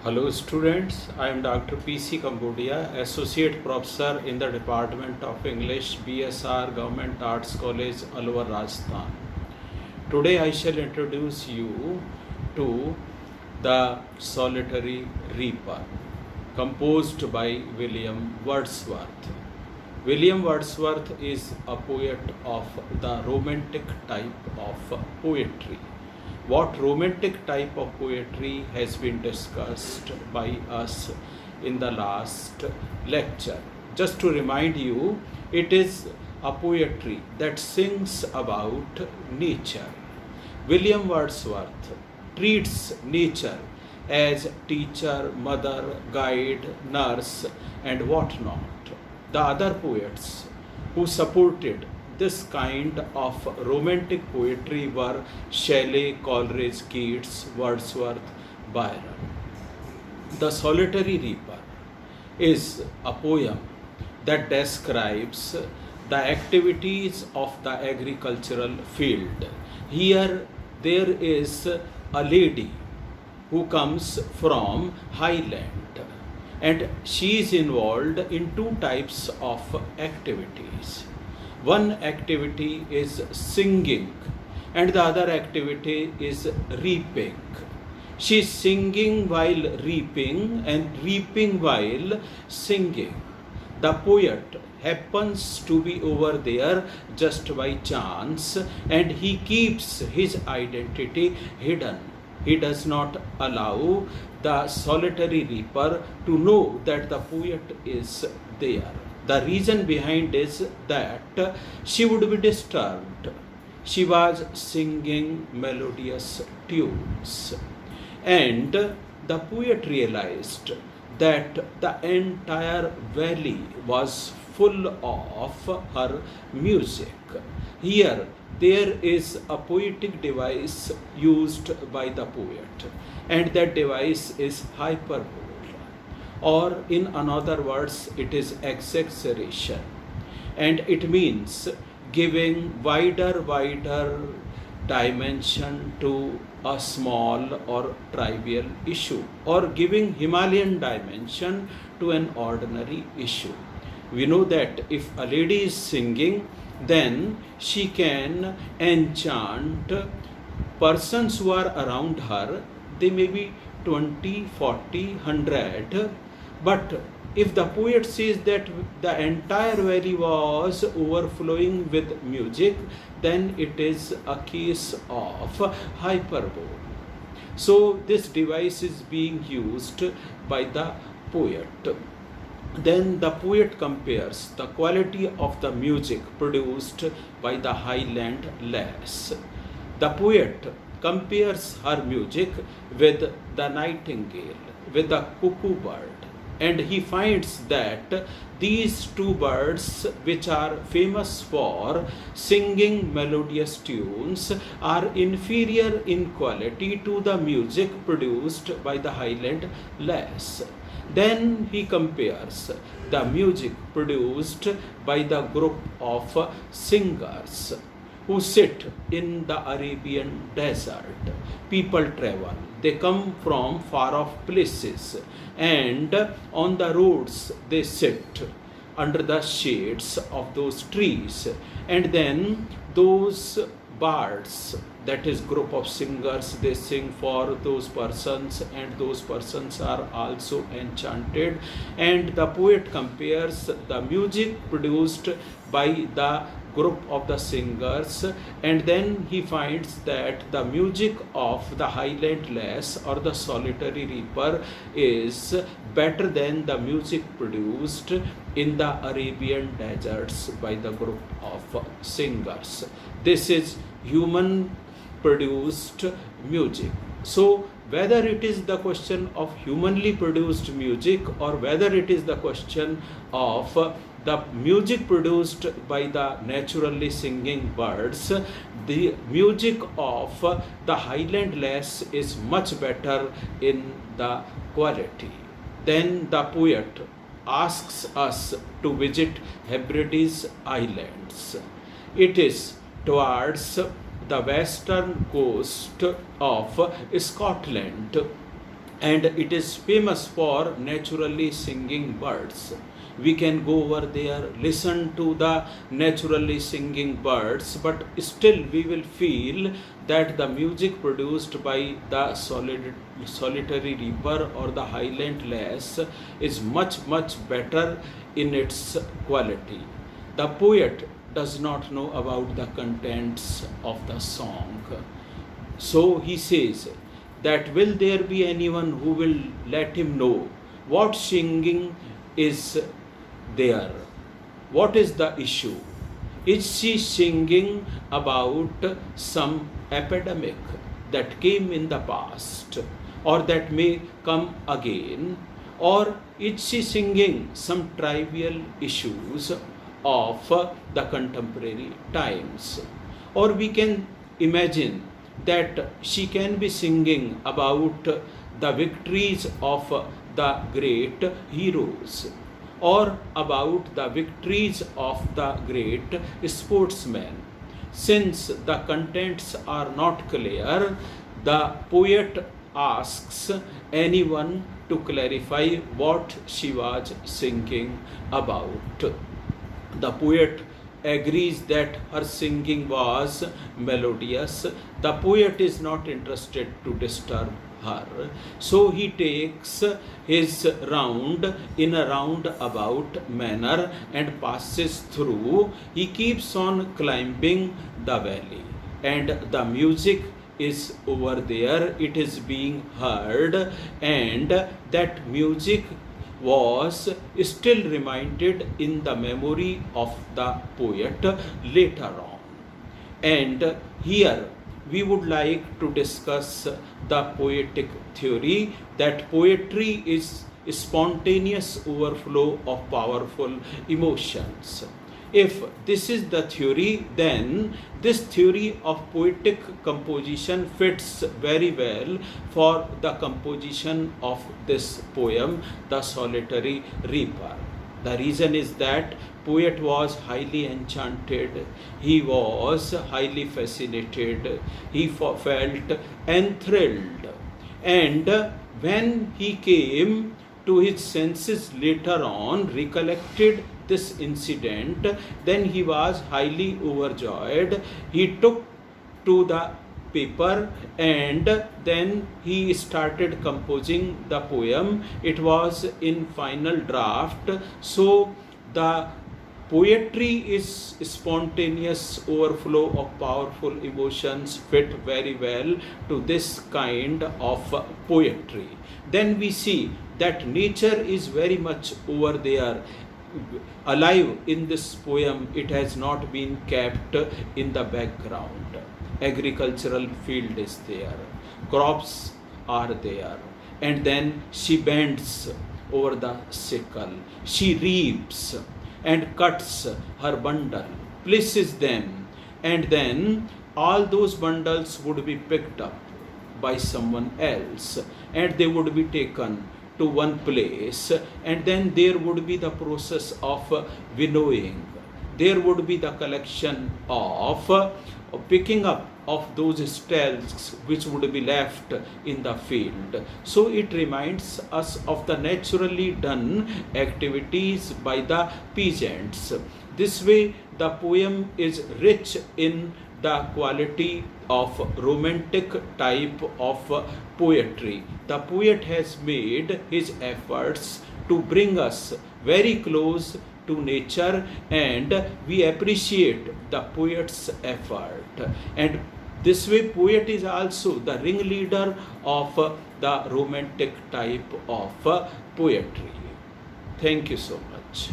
Hello students, I am Dr. P.C. Cambodia, Associate Professor in the Department of English, BSR Government Arts College, Alwar, Rajasthan. Today I shall introduce you to The Solitary Reaper, composed by William Wordsworth. William Wordsworth is a poet of the romantic type of poetry. What romantic type of poetry has been discussed by us in the last lecture. Just to remind you, it is a poetry that sings about nature. William Wordsworth treats nature as teacher, mother, guide, nurse, and whatnot. The other poets who supported this kind of romantic poetry were Shelley, Coleridge, Keats, Wordsworth, Byron. The Solitary Reaper is a poem that describes the activities of the agricultural field. Here there is a lady who comes from highland and she is involved in two types of activities. One activity is singing and the other activity is reaping. She is singing while reaping and reaping while singing. The poet happens to be over there just by chance and he keeps his identity hidden. He does not allow the solitary reaper to know that the poet is there. The reason behind is that she would be disturbed. She was singing melodious tunes. And the poet realized that the entire valley was full of her music. Here, there is a poetic device used by the poet, and that device is hyperbole, or in another words, it is exaggeration, and it means giving wider dimension to a small or trivial issue, or giving Himalayan dimension to an ordinary issue. We know that if a lady is singing, then she can enchant persons who are around her. They may be 20, 40, 100. But if the poet says that the entire valley was overflowing with music, then it is a case of hyperbole. So this device is being used by the poet. Then the poet compares the quality of the music produced by the highland lass. The poet compares her music with the nightingale, with the cuckoo bird, and he finds that these two birds, which are famous for singing melodious tunes, are inferior in quality to the music produced by the highland lass. Then he compares the music produced by the group of singers who sit in the Arabian desert. People travel, they come from far off places, and on the roads they sit under the shades of those trees, and then those bards, that is group of singers, they sing for those persons, and those persons are also enchanted. And the poet compares the music produced by the group of the singers, and then he finds that the music of the highland lass or the solitary reaper is better than the music produced in the Arabian deserts by the group of singers. This is human produced music. So whether it is the question of humanly produced music or whether it is the question of the music produced by the naturally singing birds, the music of the highland lass is much better in the quality. Then the poet asks us to visit Hebrides Islands. It is towards the western coast of Scotland, and it is famous for naturally singing birds. We can go over there, listen to the naturally singing birds, but still we will feel that the music produced by the solitary reaper or the highland lass is much, much better in its quality. The poet does not know about the contents of the song. So he says that will there be anyone who will let him know what singing is there? What is the issue? Is she singing about some epidemic that came in the past or that may come again? Or is she singing some trivial issues of the contemporary times? Or we can imagine that she can be singing about the victories of the great heroes or about the victories of the great sportsmen. Since the contents are not clear, the poet asks anyone to clarify what she was singing about. The poet agrees that her singing was melodious. The poet is not interested to disturb her. So he takes his round in a roundabout manner and passes through. He keeps on climbing the valley, and the music is over there. It is being heard, and that music was still reminded in the memory of the poet later on. And here we would like to discuss the poetic theory that poetry is spontaneous overflow of powerful emotions. If this is the theory, then this theory of poetic composition fits very well for the composition of this poem, The Solitary Reaper. The reason is that poet was highly enchanted, he was highly fascinated, he felt enthralled, and when he came to his senses later on, recollected this incident, then he was highly overjoyed. He took to the paper and then he started composing the poem. It was in final draft. So the poetry is spontaneous overflow of powerful emotions, fit very well to this kind of poetry. Then we see that nature is very much over there, alive in this poem. It has not been kept in the background. Agricultural field is there, crops are there, and then she bends over the sickle, she reaps and cuts her bundle, places them, and then all those bundles would be picked up by someone else and they would be taken to one place, and then there would be the process of winnowing. There would be the collection of picking up of those stalks which would be left in the field. So it reminds us of the naturally done activities by the peasants. This way the poem is rich in the quality of romantic type of poetry. The poet has made his efforts to bring us very close to nature, and we appreciate the poet's effort. And this way poet is also the ringleader of the romantic type of poetry. Thank you so much.